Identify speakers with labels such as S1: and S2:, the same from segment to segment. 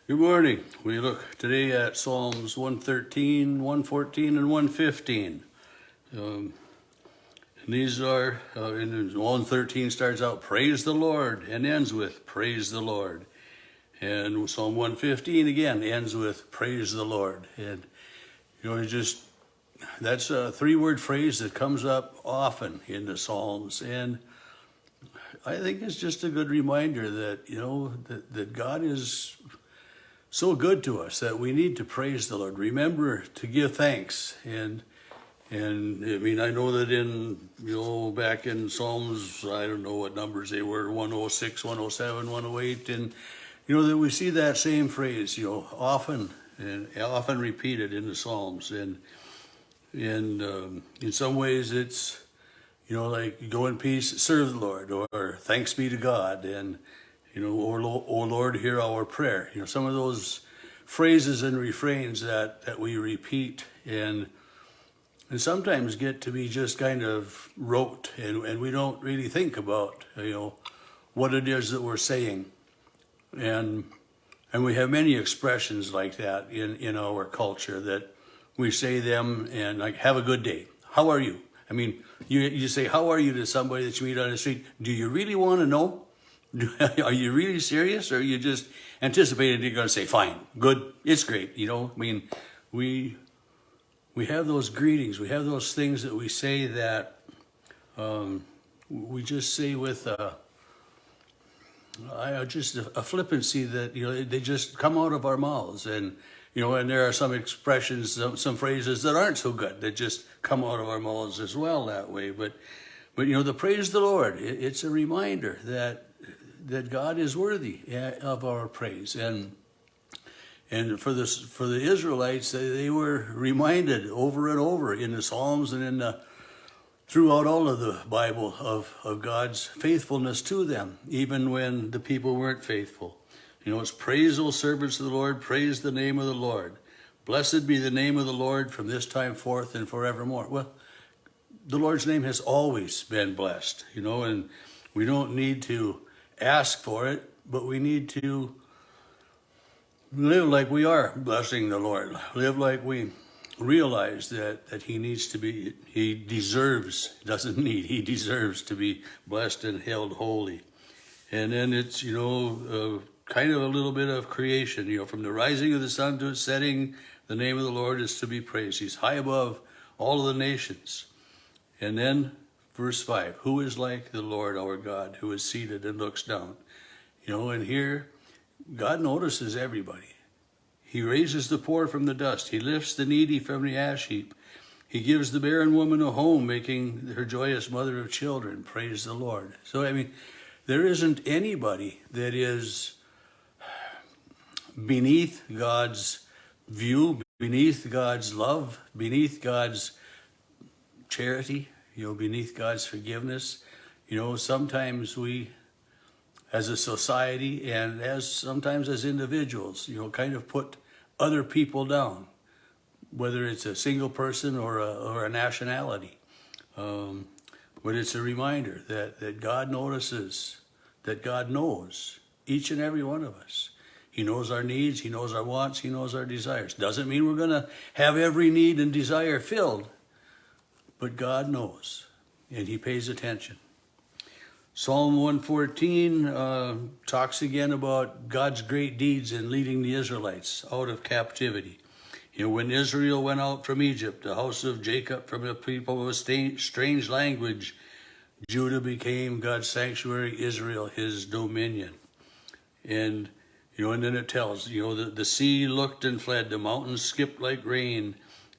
S1: Good morning. We look today at Psalms 113, 114, and 115. And these are, in 113 starts out, praise the Lord, and ends with praise the Lord. And Psalm 115 again ends with praise the Lord. And, that's a three-word phrase that comes up often in the Psalms. And I think it's just a good reminder that, that God is so good to us that we need to praise the Lord. Remember to give thanks. And I mean, I know that back in Psalms, I don't know what numbers they were, 106, 107, 108, and that we see that same phrase, often and often repeated in the Psalms. And in some ways it's, like go in peace, serve the Lord, or thanks be to God, and O Lord, hear our prayer. Some of those phrases and refrains that we repeat and sometimes get to be just kind of rote, and we don't really think about, what it is that we're saying. And we have many expressions like that in our culture that we say them and like, have a good day. How are you? I mean, you say, how are you to somebody that you meet on the street. Do you really want to know? Are you really serious, or are you just anticipating you're going to say, fine, good, it's great, I mean, we have those greetings, we have those things that we say that we just say with just a flippancy that, they just come out of our mouths. And, and there are some expressions, some phrases that aren't so good that just come out of our mouths as well that way. But the praise the Lord, it's a reminder that God is worthy of our praise. And for the Israelites, they were reminded over and over in the Psalms and throughout all of the Bible of God's faithfulness to them, even when the people weren't faithful. It's praise, O servants of the Lord, praise the name of the Lord. Blessed be the name of the Lord from this time forth and forevermore. Well, the Lord's name has always been blessed, and we don't need to ask for it, but we need to live like we are blessing the Lord. Live like we realize that he needs to be, he deserves, doesn't need, he deserves to be blessed and held holy. And then it's, kind of a little bit of creation, from the rising of the sun to its setting, the name of the Lord is to be praised. He's high above all of the nations. And then verse 5, who is like the Lord our God, who is seated and looks down? And here, God notices everybody. He raises the poor from the dust. He lifts the needy from the ash heap. He gives the barren woman a home, making her joyous mother of children. Praise the Lord. So, I mean, there isn't anybody that is beneath God's view, beneath God's love, beneath God's charity, beneath God's forgiveness. Sometimes we, as a society and sometimes as individuals, kind of put other people down, whether it's a single person or a nationality. But it's a reminder that God notices, that God knows each and every one of us. He knows our needs, he knows our wants, he knows our desires. Doesn't mean we're going to have every need and desire filled, but God knows, and he pays attention. Psalm 114 talks again about God's great deeds in leading the Israelites out of captivity. When Israel went out from Egypt, the house of Jacob from a people of a strange language, Judah became God's sanctuary, Israel his dominion. And, and then it tells, the sea looked and fled, the mountains skipped like rain.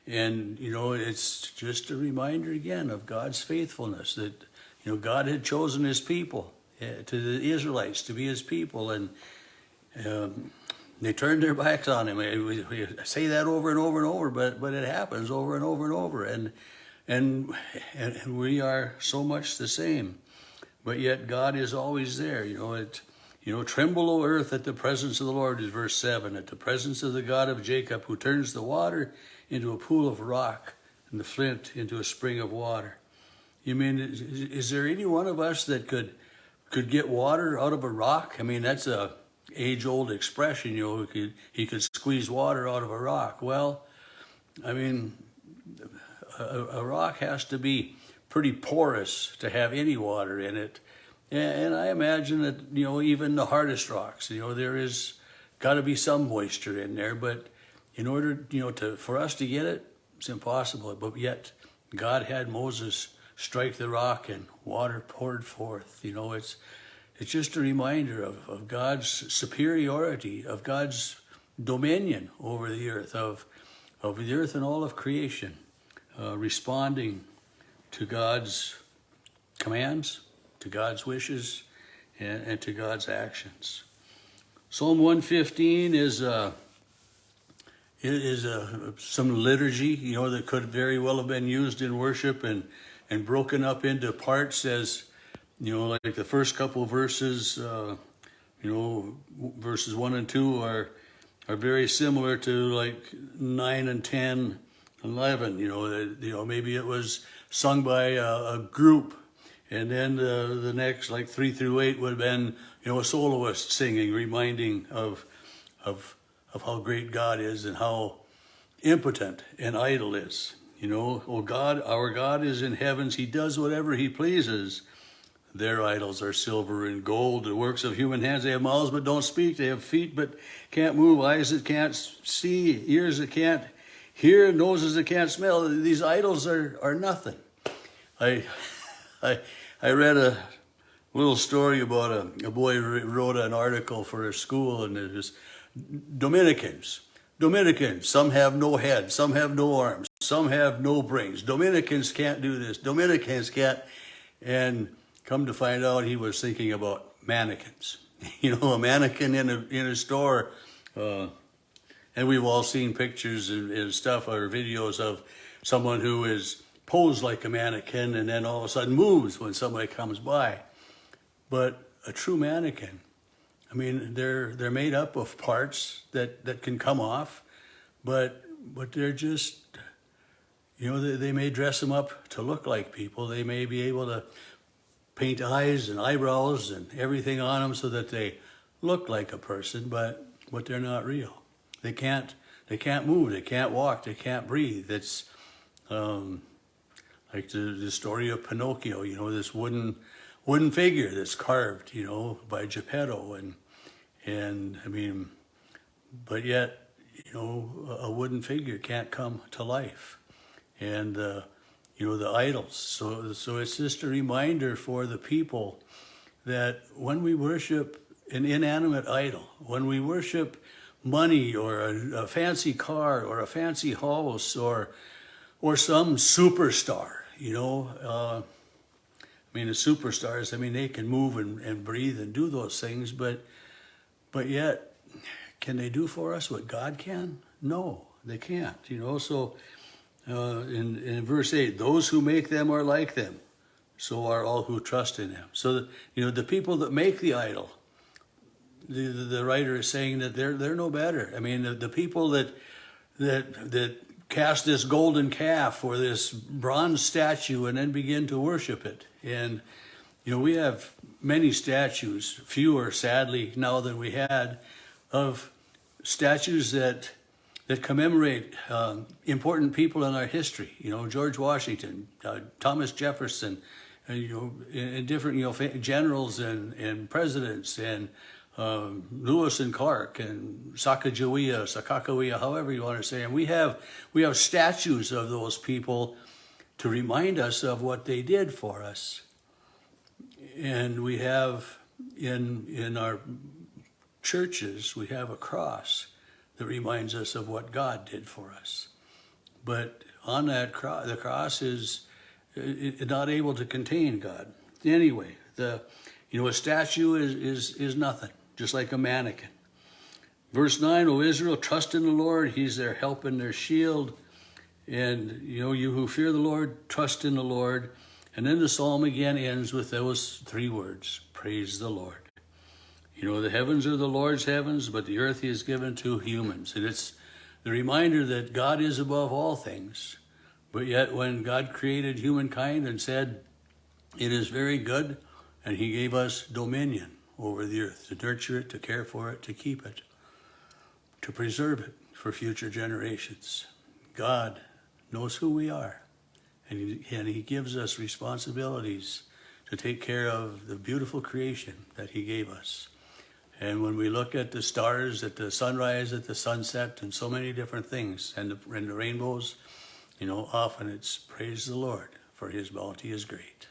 S1: And, it's just a reminder again of God's faithfulness, that, God had chosen his people, to the Israelites, to be his people, and they turned their backs on him. We say that over and over and over, but it happens over and over and over, and we are so much the same. But yet God is always there. Tremble, O earth, at the presence of the Lord, is verse 7, at the presence of the God of Jacob, who turns the water into a pool of rock and the flint into a spring of water. You mean, is there any one of us that could get water out of a rock? I mean, that's age-old expression, he could squeeze water out of a rock. Well, I mean, a rock has to be pretty porous to have any water in it. And I imagine that, even the hardest rocks, there is got to be some moisture in there, but in order, for us to get it, it's impossible. But yet God had Moses strike the rock and water poured forth. It's just a reminder of God's superiority, of God's dominion over the earth, of the earth and all of creation, responding to God's commands, to God's wishes, and to God's actions. Psalm 115 is some liturgy, that could very well have been used in worship and broken up into parts as, like the first couple verses, verses 1 and 2 are very similar to like 9 and 10, 11. Maybe it was sung by a group, and then the next, like 3 through 8, would have been, a soloist singing, reminding of how great God is and how impotent an idol is. Oh God, our God is in heavens. He does whatever he pleases. Their idols are silver and gold, the works of human hands. They have mouths but don't speak. They have feet but can't move, eyes that can't see, ears that can't hear, noses that can't smell. These idols are nothing. I read a little story about a boy who wrote an article for a school, and it was Dominicans, some have no head, some have no arms, some have no brains. Dominicans can't do this. Dominicans can't. And come to find out, he was thinking about mannequins. A mannequin in a store. And we've all seen pictures and stuff or videos of someone who is posed like a mannequin and then all of a sudden moves when somebody comes by. But a true mannequin, they're made up of parts that can come off, but they're just, they may dress them up to look like people. They may be able to paint eyes and eyebrows and everything on them so that they look like a person, but they're not real. They can't move, they can't walk, they can't breathe. It's like the story of Pinocchio, this wooden figure that's carved, by Geppetto, but yet, a wooden figure can't come to life. And, the idols. So it's just a reminder for the people that when we worship an inanimate idol, when we worship money or a fancy car or a fancy house or some superstar, the superstars, they can move and breathe and do those things, but yet, can they do for us what God can? No, they can't, so in verse 8, those who make them are like them, so are all who trust in them. So, the people that make the idol, the writer is saying that they're no better. The people that cast this golden calf or this bronze statue and then begin to worship it. And, we have many statues, fewer sadly now than we had, of statues that commemorate important people in our history. George Washington, Thomas Jefferson, and different generals and presidents, and Lewis and Clark and Sacagawea, however you want to say. And we have statues of those people to remind us of what they did for us. And we have in our churches, we have a cross that reminds us of what God did for us. But on that cross, the cross is not able to contain God. Anyway, a statue is nothing, just like a mannequin. Verse 9, O Israel, trust in the Lord. He's their help and their shield. And, you who fear the Lord, trust in the Lord. And then the psalm again ends with those 3 words, praise the Lord. The heavens are the Lord's heavens, but the earth he has given to humans. And it's the reminder that God is above all things. But yet when God created humankind and said, it is very good, and he gave us dominion over the earth, to nurture it, to care for it, to keep it, to preserve it for future generations. God knows who we are, and he gives us responsibilities to take care of the beautiful creation that he gave us. And when we look at the stars, at the sunrise, at the sunset, and so many different things, and the rainbows, often it's praise the Lord, for his bounty is great.